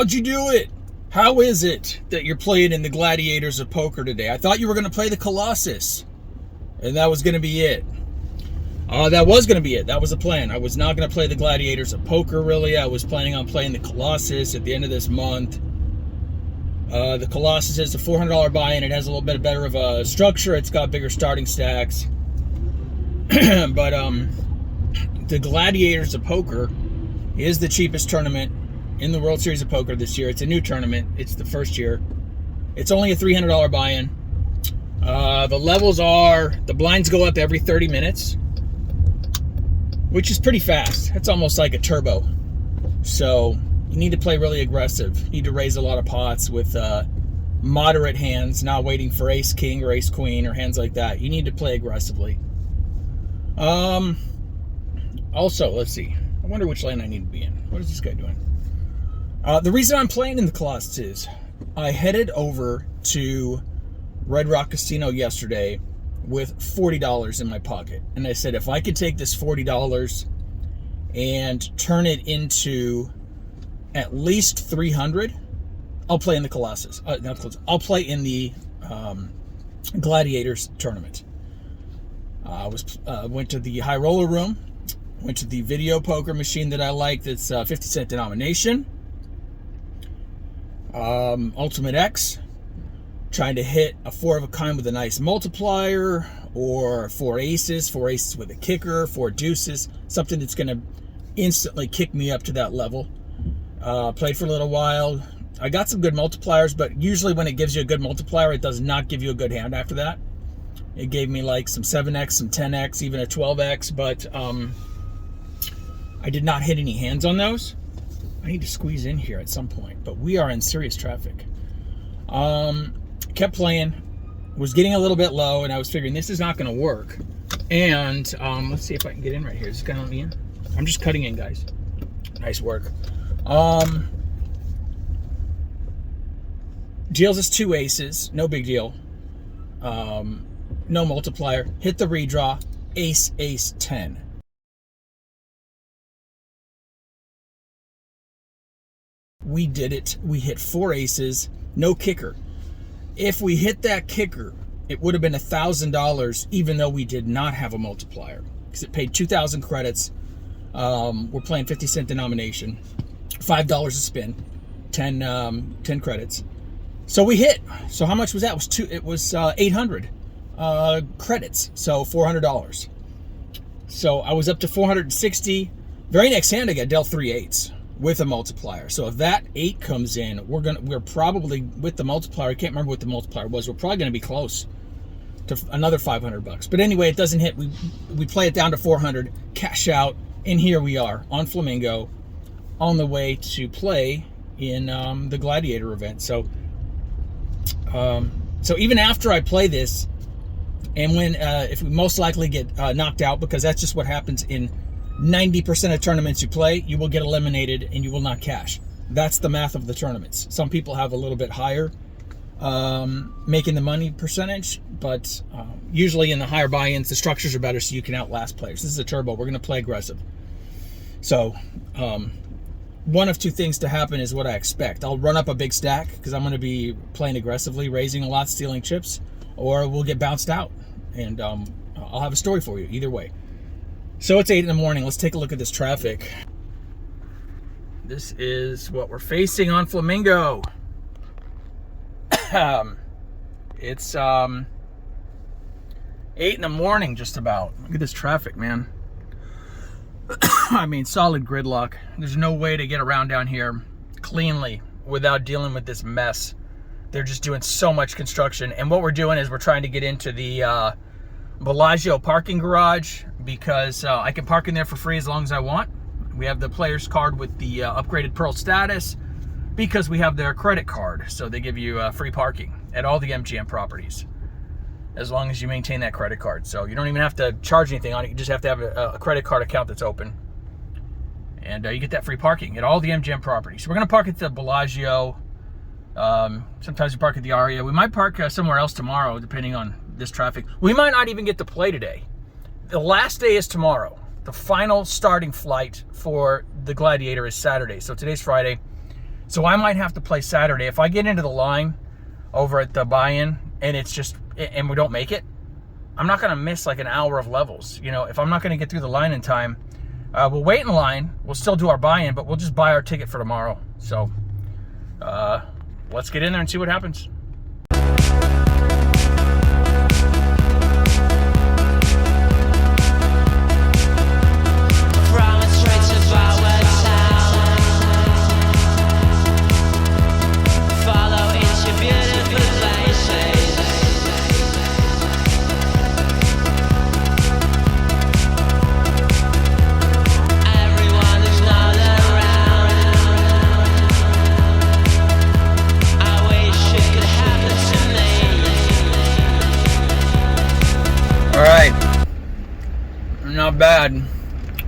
How'd you do it? How is it that you're playing in the Gladiators of Poker today? I thought you were going to play the Colossus, and that was going to be it. That was going to be it. That was the plan. I was not going to play the Gladiators of Poker, really. I was planning on playing the Colossus at the end of this month. The Colossus is a $400 buy-in. It has a little bit better of a structure. It's got bigger starting stacks. But the Gladiators of Poker is the cheapest tournament in the World Series of Poker this year. It's a new tournament. It's the first year. It's only a $300 buy-in. The levels are, the blinds go up every 30 minutes, which is pretty fast. It's almost like a turbo. So you need to play really aggressive. You need to raise a lot of pots with moderate hands, not waiting for ace king or ace queen or hands like that. You need to play aggressively. Also, let's see. I wonder which lane I need to be in. What is this guy doing? The reason I'm playing in the Colossus is I headed over to Red Rock Casino yesterday with $40 in my pocket. And I said, if I could take this $40 and turn it into at least 300, I'll play in the Colossus. I'll play in the Gladiators tournament. I went to the high roller room, went to the video poker machine that I like that's 50-cent denomination. Ultimate X, trying to hit a 4 of a kind with a nice multiplier, or 4 aces with a kicker, 4 deuces, something that's going to instantly kick me up to that level. Played for a little while. I got some good multipliers, but usually when it gives you a good multiplier, it does not give you a good hand after that. It gave me like some 7x, some 10x, even a 12x, but I did not hit any hands on those. I need to squeeze in here at some point, but we are in serious traffic. Kept playing, was getting a little bit low, and I was figuring this is not going to work. And let's see if I can get in right here. Is this guy let me in? I'm just cutting in, guys. Nice work. Deals us 2 aces, no big deal. No multiplier. Hit the redraw, ace, ace, 10. We did it. We hit 4 aces, no kicker. If we hit that kicker, it would have been $1,000, even though we did not have a multiplier, because it paid 2,000 credits. We're playing 50-cent denomination, $5 a spin, 10 credits. So we hit. So how much was that? It was 800 credits, so $400. So I was up to 460. Very next hand, I got dealt 3 8s with a multiplier. So if that 8 comes in, we're probably with the multiplier. I can't remember what the multiplier was. We're probably going to be close to another $500. But anyway, it doesn't hit. We play it down to 400, cash out, and here we are on Flamingo, on the way to play in the Gladiator event. So even after I play this, and when if we most likely get knocked out, because that's just what happens in 90% of tournaments you play, you will get eliminated and you will not cash. That's the math of the tournaments. Some people have a little bit higher making the money percentage, but usually in the higher buy-ins, the structures are better so you can outlast players. This is a turbo. We're going to play aggressive. So one of 2 things to happen is what I expect. I'll run up a big stack because I'm going to be playing aggressively, raising a lot, stealing chips, or we'll get bounced out. And I'll have a story for you either way. So it's 8 in the morning. Let's take a look at this traffic. This is what we're facing on Flamingo. It's 8 in the morning just about. Look at this traffic, man. I mean, solid gridlock. There's no way to get around down here cleanly without dealing with this mess. They're just doing so much construction. And what we're doing is we're trying to get into the Bellagio parking garage, because I can park in there for free as long as I want. We have the player's card with the upgraded Pearl status because we have their credit card. So they give you free parking at all the MGM properties as long as you maintain that credit card. So you don't even have to charge anything on it. You just have to have a credit card account that's open. And you get that free parking at all the MGM properties. So we're going to park at the Bellagio. Sometimes we park at the Aria. We might park somewhere else tomorrow, depending on this traffic. We might not even get to play today. The last day is tomorrow. The final starting flight for the Gladiator is Saturday. So today's Friday. So I might have to play Saturday. If I get into the line over at the buy-in and it's just, and we don't make it, I'm not going to miss like an hour of levels. You know, if I'm not going to get through the line in time, we'll wait in line. We'll still do our buy-in, but we'll just buy our ticket for tomorrow. So let's get in there and see what happens. Not bad.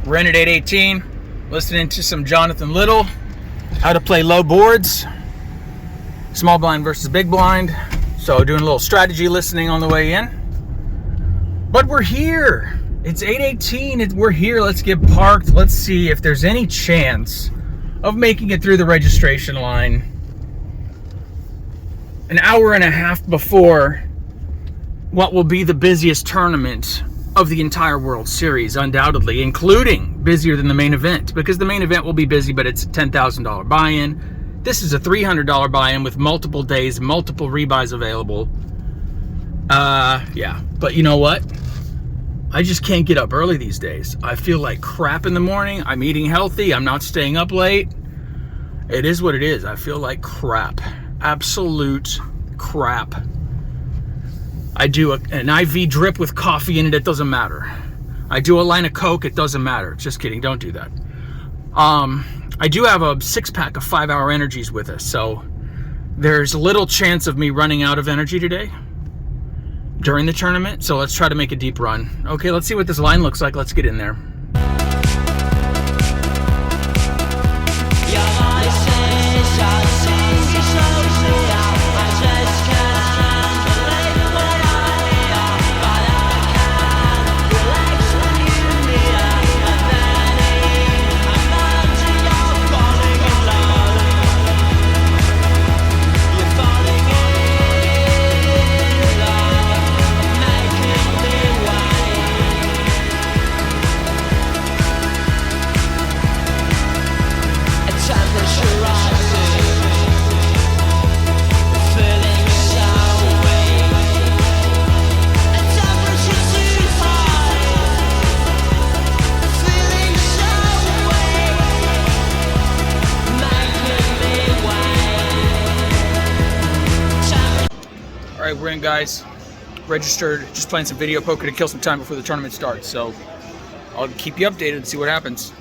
Rented 818, listening to some Jonathan Little, how to play low boards, small blind versus big blind. So doing a little strategy listening on the way in. But we're here. It's 818. We're here. Let's get parked. Let's see if there's any chance of making it through the registration line an hour and a half before what will be the busiest tournament of the entire World Series, undoubtedly, including busier than the main event, because the main event will be busy, but it's a $10,000 buy-in. This is a $300 buy-in with multiple days, multiple rebuys available. Yeah, but you know what? I just can't get up early these days. I feel like crap in the morning. I'm eating healthy. I'm not staying up late. It is what it is. I feel like crap. Absolute crap. I do an IV drip with coffee in it. It doesn't matter. I do a line of Coke. It doesn't matter. Just kidding. Don't do that. I do have a 6-pack of 5-hour energies with us. So there's little chance of me running out of energy today during the tournament. So let's try to make a deep run. Okay, let's see what this line looks like. Let's get in there. All right, we're in, guys. Registered, just playing some video poker to kill some time before the tournament starts. So I'll keep you updated and see what happens.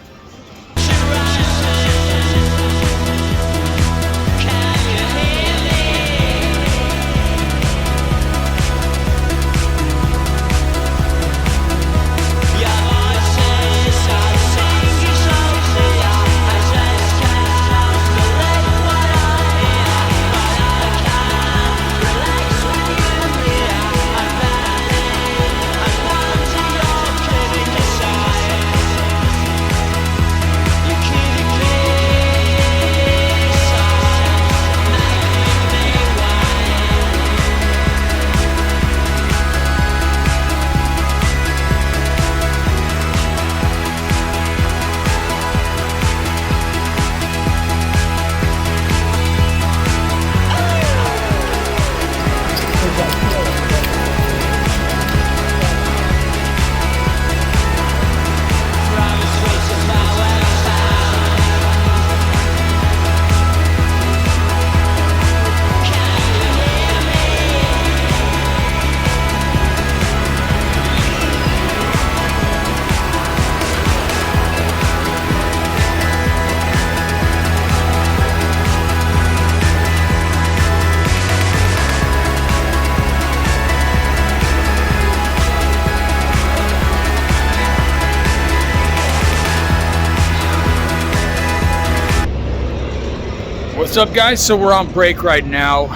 What's up, guys? So we're on break right now.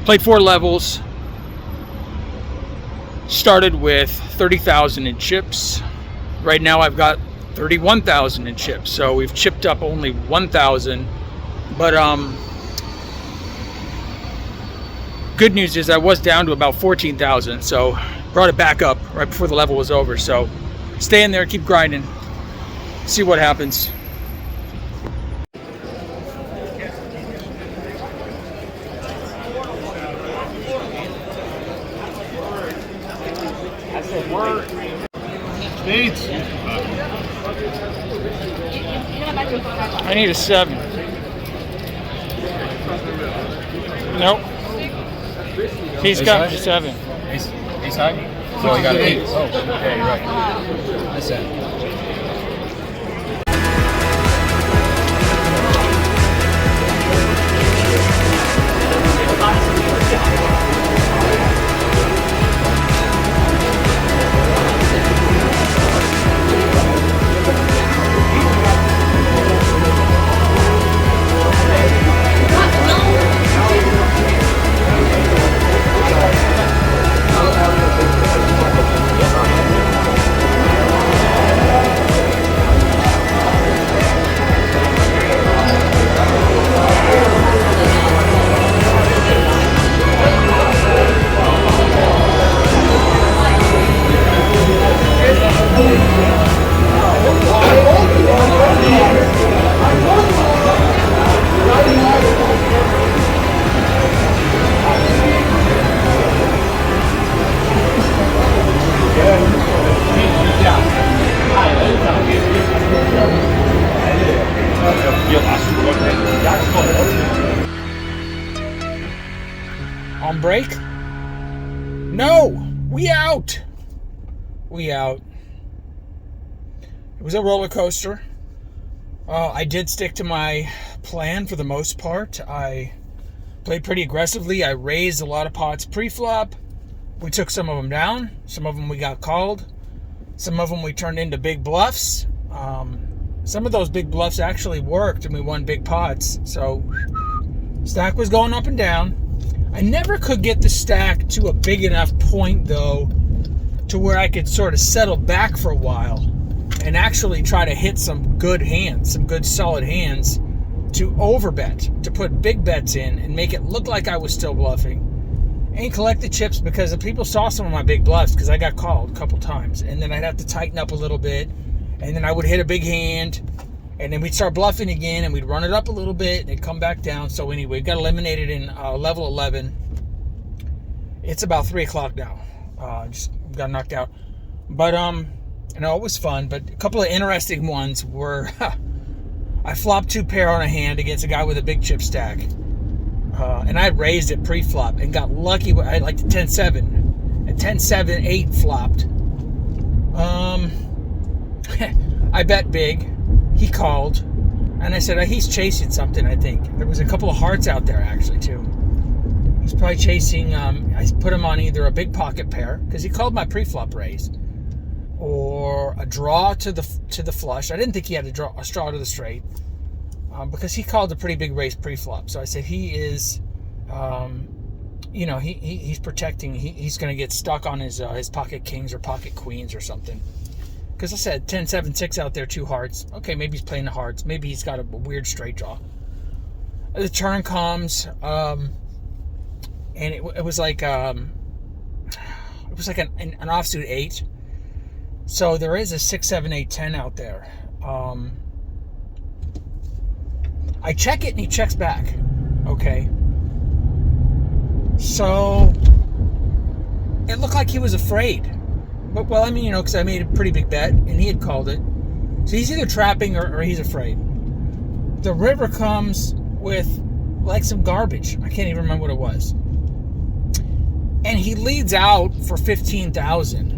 Played 4 levels. Started with 30,000 in chips. Right now I've got 31,000 in chips. So we've chipped up only 1,000. But good news is I was down to about 14,000. So brought it back up right before the level was over. So stay in there, keep grinding, see what happens. I need a 7. Nope. He's got a 7. Ace high? So he got an 8. Oh, okay, you're right. That's it. On break? No! We out! We out. It was a roller coaster. I did stick to my plan for the most part. I played pretty aggressively. I raised a lot of pots pre-flop. We took some of them down. Some of them we got called. Some of them we turned into big bluffs. Some of those big bluffs actually worked and we won big pots. So stack was going up and down. I never could get the stack to a big enough point though to where I could sort of settle back for a while and actually try to hit some good hands, some good solid hands to overbet, to put big bets in and make it look like I was still bluffing and collect the chips, because the people saw some of my big bluffs because I got called a couple times, and then I'd have to tighten up a little bit, and then I would hit a big hand, and then we'd start bluffing again, and we'd run it up a little bit, and it'd come back down. So anyway, got eliminated in level 11. It's about 3 o'clock now. Just got knocked out. But, you know, it was fun. But a couple of interesting ones were, I flopped 2 pair on a hand against a guy with a big chip stack. And I raised it pre-flop and got lucky. I had like the 10-7. And 10-7-8 flopped. I bet big. He called, and I said, he's chasing something, I think. There was a couple of hearts out there, actually, too. He's probably chasing, I put him on either a big pocket pair, because he called my pre-flop raise, or a draw to the flush. I didn't think he had a straw to the straight, because he called a pretty big raise pre-flop. So I said, he is, you know, he's protecting. He's going to get stuck on his pocket kings or pocket queens or something. Because I said 10-7-6 out there, 2 hearts. Okay, maybe he's playing the hearts. Maybe he's got a weird straight draw. The turn comes, and it was like an offsuit 8. So there is a 6, 7, 8, 10 out there. I check it and he checks back. Okay. So it looked like he was afraid. But, well, I mean, you know, because I made a pretty big bet, and he had called it. So he's either trapping or he's afraid. The river comes with, like, some garbage. I can't even remember what it was. And he leads out for 15,000.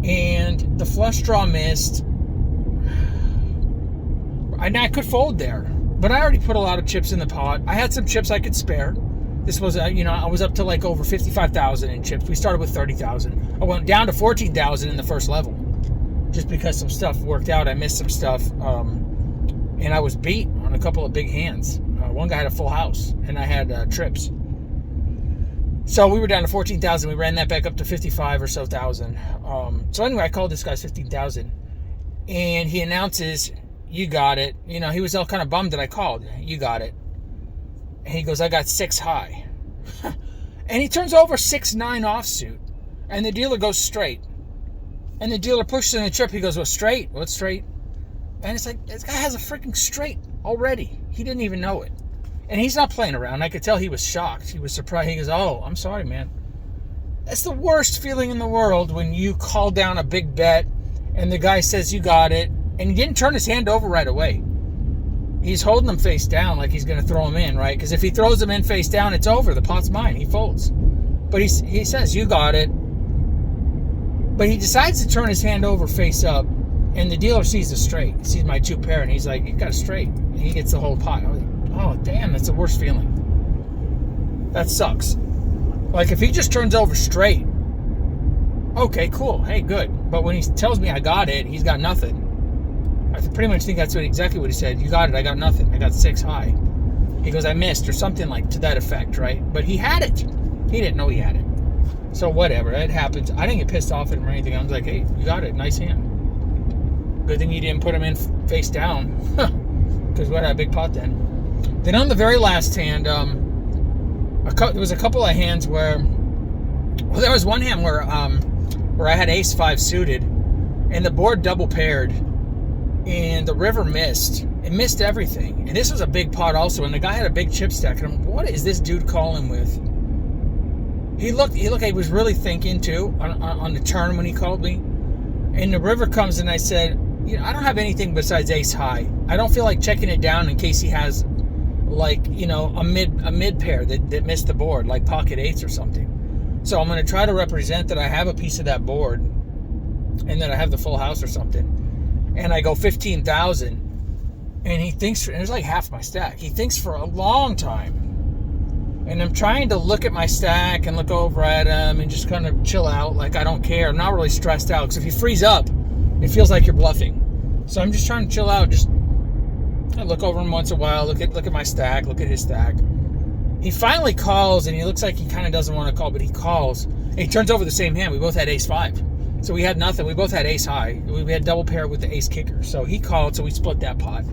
And the flush draw missed. And I could fold there. But I already put a lot of chips in the pot. I had some chips I could spare. This was, you know, I was up to like over 55,000 in chips. We started with 30,000. I went down to 14,000 in the first level, just because some stuff worked out. I missed some stuff, and I was beat on a couple of big hands. One guy had a full house, and I had trips. So we were down to 14,000. We ran that back up to 55 or so thousand. So anyway, I called this guy 15,000, And he announces, you got it. You know, he was all kind of bummed that I called. You got it. And he goes, I got 6 high. And he turns over 6-9 offsuit. And the dealer goes straight. And the dealer pushes in the chip. He goes, well, straight? What's straight? And it's like, this guy has a freaking straight already. He didn't even know it. And he's not playing around. I could tell he was shocked. He was surprised. He goes, oh, I'm sorry, man. That's the worst feeling in the world when you call down a big bet and the guy says you got it. And he didn't turn his hand over right away. He's holding them face down like he's going to throw them in, right? Because if he throws them in face down, it's over. The pot's mine. He folds. But he says, you got it. But he decides to turn his hand over face up. And the dealer sees the straight. He sees my 2 pair. And he's like, you got a straight. And he gets the whole pot. I was like, oh, damn, that's the worst feeling. That sucks. Like, if he just turns over straight, okay, cool. Hey, good. But when he tells me I got it, he's got nothing. I pretty much think that's exactly what he said. You got it. I got nothing. I got 6 high. He goes, I missed, or something like to that effect, right? But he had it. He didn't know he had it. So whatever. It happens. I didn't get pissed off at him or anything. I was like, hey, you got it. Nice hand. Good thing you didn't put him in face down. Because we had a big pot then. Then on the very last hand, there was a couple of hands where... Well, there was one hand where I had ace-5 suited. And the board double paired. And the river missed. It missed everything. And this was a big pot also. And the guy had a big chip stack. And I'm, what is this dude calling with? He looked like he was really thinking too on the turn when he called me. And the river comes and I said, you know, I don't have anything besides ace high. I don't feel like checking it down in case he has like, you know, a mid pair that missed the board, like pocket eights or something. So I'm going to try to represent that I have a piece of that board and that I have the full house or something. And I go 15,000, and he thinks, and it's like half my stack. He thinks for a long time. And I'm trying to look at my stack and look over at him and just kind of chill out like I don't care. I'm not really stressed out because if you freeze up, it feels like you're bluffing. So I'm just trying to chill out. Just I look over him once in a while, look at my stack, look at his stack. He finally calls, and he looks like he kind of doesn't want to call, but he calls. And he turns over the same hand. We both had ace-5. So we had nothing. We both had ace high. We had double pair with the ace kicker. So he called, so we split that pot.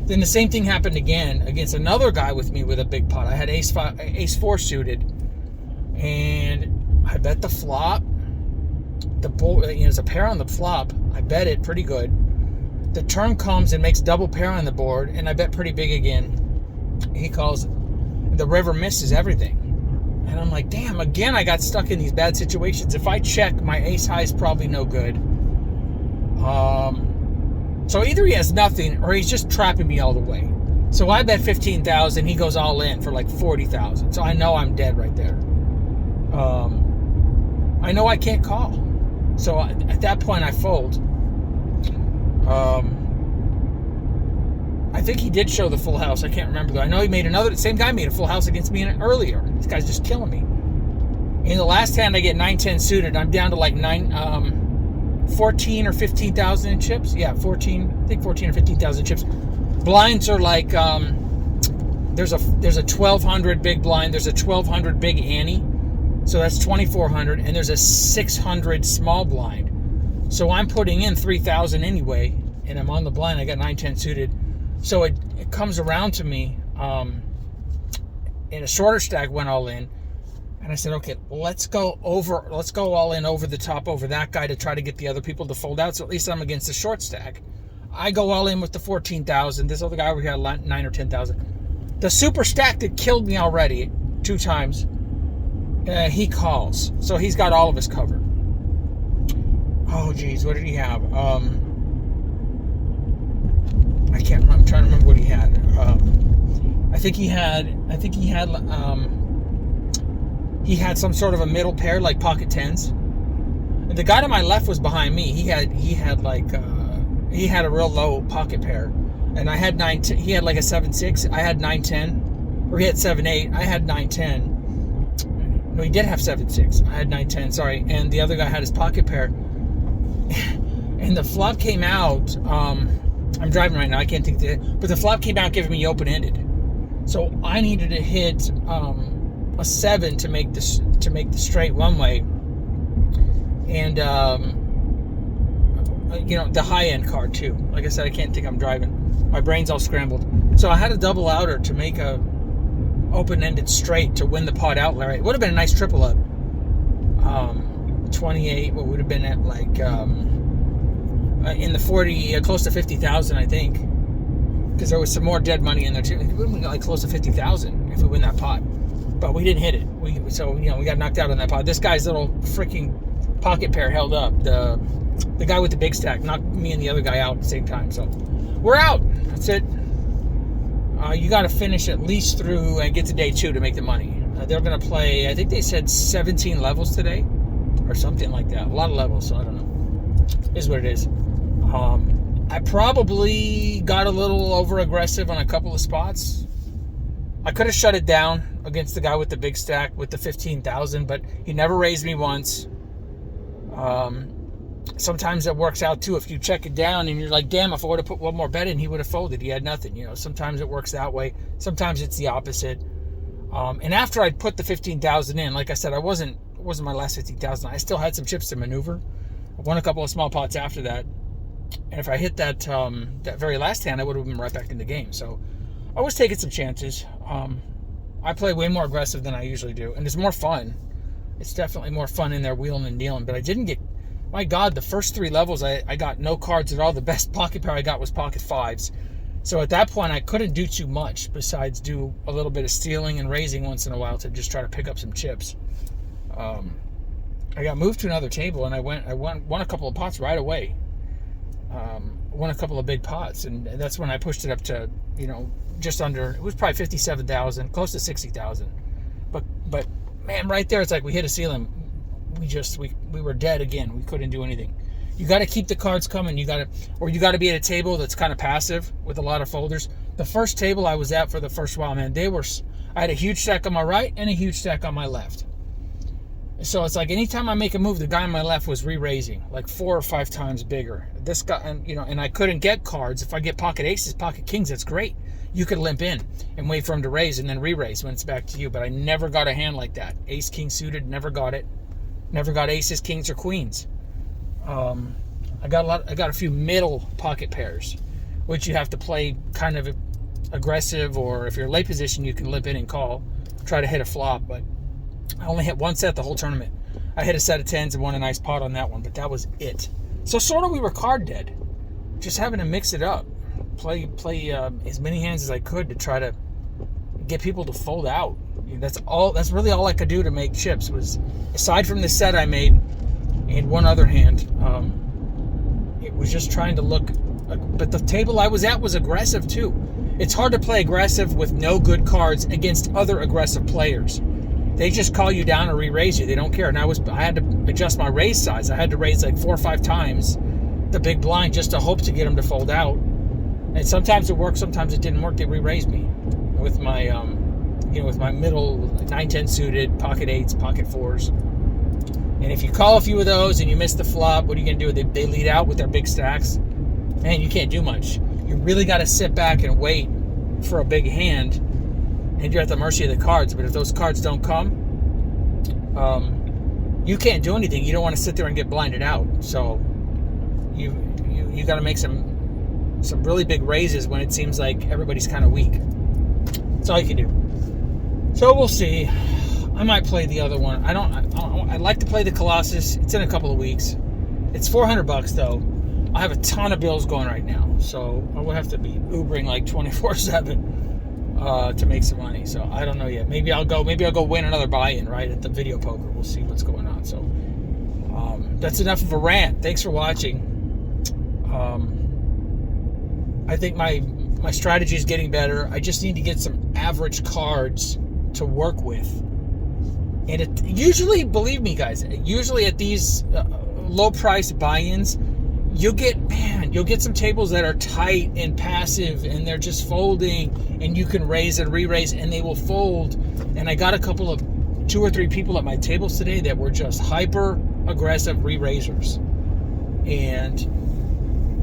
Then the same thing happened again against another guy with me with a big pot. I had ace-4 suited. And I bet the flop. The board, you know, there's a pair on the flop. I bet it pretty good. The turn comes and makes double pair on the board. And I bet pretty big again. He calls. The river misses everything. And I'm like, damn, again, I got stuck in these bad situations. If I check, my ace high is probably no good. So either he has nothing or he's just trapping me all the way. So I bet 15,000. He goes all in for like 40,000. So I know I'm dead right there. I know I can't call. So at that point, I fold. I think he did show the full house. I can't remember though. I know he made another. Same guy made a full house against me earlier. This guy's just killing me. In the last hand, I get 9-10 suited. I'm down to like 14 or 15,000 in chips. Yeah, 14. I think 14 or 15,000 chips. Blinds are like there's a 1,200 big blind. There's a 1,200 big ante. So that's 2,400, and there's a 600 small blind. So I'm putting in 3,000 anyway, and I'm on the blind. I got 9-10 suited. So it comes around to me, and a shorter stack went all in, and I said, okay, let's go all in over the top over that guy to try to get the other people to fold out. So at least I'm against the short stack. I go all in with the 14,000. This other guy over here had 9 or 10,000. The super stack that killed me already 2 times. He calls, so he's got all of us covered. Oh geez, what did he have? I can't remember. I'm trying to remember what he had. I think he had some sort of a middle pair, like pocket tens. And the guy to my left was behind me. He had a real low pocket pair, and I had 9. He had like a 7-6. I had 9-10, or he had 7-8. I had 9-10. No, he did have 7-6. I had 9-10. Sorry, and the other guy had his pocket pair. And the flop came out. I'm driving right now. I can't think of it. But the flop came out giving me open-ended. So I needed to hit a 7 to make the straight one way. And the high-end card too. Like I said, I can't think I'm driving. My brain's all scrambled. So I had a double outer to make a open-ended straight to win the pot outright. It would have been a nice triple up. 28, what would have been at like in the 40, close to 50,000, I think, because there was some more dead money in there too. It would have been like close to 50,000 if we win that pot, but we didn't hit it. We got knocked out on that pot. This guy's little freaking pocket pair held up. The guy with the big stack knocked me and the other guy out at the same time. So we're out. That's it. You got to finish at least through and get to day 2 to make the money. They're going to play, I think they said 17 levels today or something like that. A lot of levels, so I don't know. Is what it is. I probably got a little over aggressive on a couple of spots. I could have shut it down against the guy with the big stack with the 15,000, but he never raised me once. Sometimes it works out too. If you check it down and you're like, damn, if I would have put one more bet in, he would have folded. He had nothing. Sometimes it works that way. Sometimes it's the opposite. And after I'd put the 15,000 in, like I said, it wasn't my last 15,000. I still had some chips to maneuver. I won a couple of small pots after that. And if I hit that very last hand, I would have been right back in the game. So I was taking some chances. I play way more aggressive than I usually do. And it's more fun. It's definitely more fun in there wheeling and dealing. But I didn't get... My God, the first 3 levels, I got no cards at all. The best pocket pair I got was pocket 5s. So at that point, I couldn't do too much besides do a little bit of stealing and raising once in a while to just try to pick up some chips. I got moved to another table, and I won a couple of pots right away. Won a couple of big pots, and that's when I pushed it up to, just under, it was probably 57,000, close to 60,000. But man, right there, it's like we hit a ceiling. We were dead again. We couldn't do anything. You got to keep the cards coming. You got to be at a table that's kind of passive with a lot of folders. The first table I was at for the first while, man, I had a huge stack on my right and a huge stack on my left. So it's like anytime I make a move, the guy on my left was re-raising like 4 or 5 times bigger. This guy, and I couldn't get cards. If I get pocket aces, pocket kings, that's great. You could limp in and wait for him to raise and then re-raise when it's back to you. But I never got a hand like that. Ace, king suited, never got it. Never got aces, kings, or queens. I got a few middle pocket pairs, which you have to play kind of aggressive, or if you're late position, you can limp in and call, try to hit a flop. But I only hit one set the whole tournament. I hit a set of 10s and won a nice pot on that one, but that was it. So sort of we were card dead, just having to mix it up, play as many hands as I could to try to get people to fold out. That's really all I could do to make chips, was aside from the set I made and one other hand, it was just trying to look. But the table I was at was aggressive too. It's hard to play aggressive with no good cards against other aggressive players. They just call you down or re-raise you. They don't care. And I had to adjust my raise size. I had to raise like 4 or 5 times the big blind just to hope to get them to fold out. And sometimes it worked, sometimes it didn't work. They re-raised me with my with my middle 9-10 suited, pocket 8s, pocket 4s. And if you call a few of those and you miss the flop, what are you going to do? They lead out with their big stacks. Man, you can't do much. You really got to sit back and wait for a big hand, and you're at the mercy of the cards. But if those cards don't come, you can't do anything. You don't want to sit there and get blinded out. So you got to make some really big raises when it seems like everybody's kind of weak. That's all you can do. So we'll see. I might play the other one. I'd like to play the Colossus. It's in a couple of weeks. It's $400 though. I have a ton of bills going right now, so I will have to be Ubering like 24/7 to make some money. So I don't know yet. Maybe I'll go win another buy-in right at the video poker. We'll see what's going on. So that's enough of a rant. Thanks for watching. I think my strategy is getting better. I just need to get some average cards to work with. And it usually, believe me guys, usually at these low price buy-ins, you'll get some tables that are tight and passive and they're just folding, and you can raise and re-raise and they will fold. And I got a couple of 2 or 3 people at my tables today that were just hyper aggressive re-raisers. And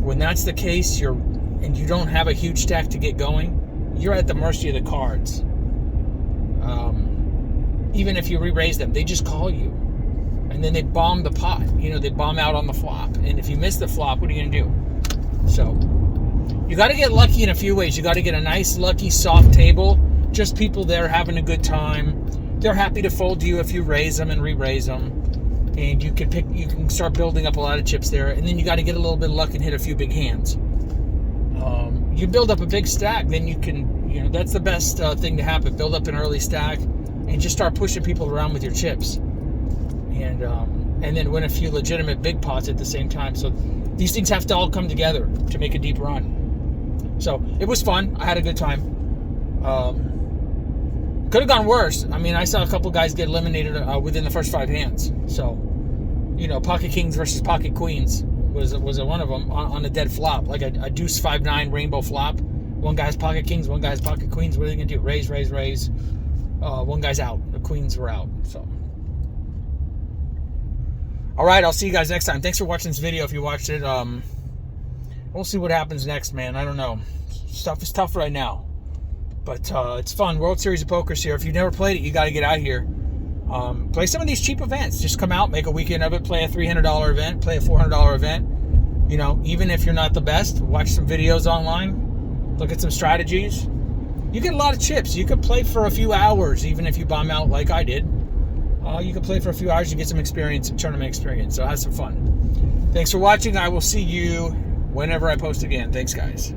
when that's the case, and you don't have a huge stack to get going, you're at the mercy of the cards. Even if you re-raise them, they just call you. and then they bomb the pot. You know, they bomb out on the flop. And if you miss the flop, what are you going to do? So you got to get lucky in a few ways. You got to get a nice, lucky, soft table. Just people there having a good time. They're happy to fold to you if you raise them and re-raise them. And you can start building up a lot of chips there. And then you got to get a little bit of luck and hit a few big hands. You build up a big stack, then you can, you know, that's the best thing to happen. Build up an early stack and just start pushing people around with your chips. And then win a few legitimate big pots at the same time. So these things have to all come together to make a deep run. So it was fun. I had a good time. Could have gone worse. I mean, I saw a couple guys get eliminated within the first 5 hands. So, you know, pocket kings versus pocket queens was one of them on a dead flop, like a deuce 5-9 rainbow flop. One guy's pocket kings, one guy's pocket queens. What are they gonna do? Raise, raise, raise. One guy's out. The queens were out. So, all right, I'll see you guys next time. Thanks for watching this video. If you watched it, we'll see what happens next, man. I don't know. Stuff is tough right now, but it's fun. World Series of Poker's here. If you've never played it, you got to get out here. Play some of these cheap events. Just come out, make a weekend of it, play a $300 event, play a $400 event. You know, even if you're not the best, watch some videos online, look at some strategies. You get a lot of chips. You could play for a few hours, even if you bomb out like I did. You can play for a few hours, you get some experience, some tournament experience. So have some fun. Thanks for watching. I will see you whenever I post again. Thanks, guys.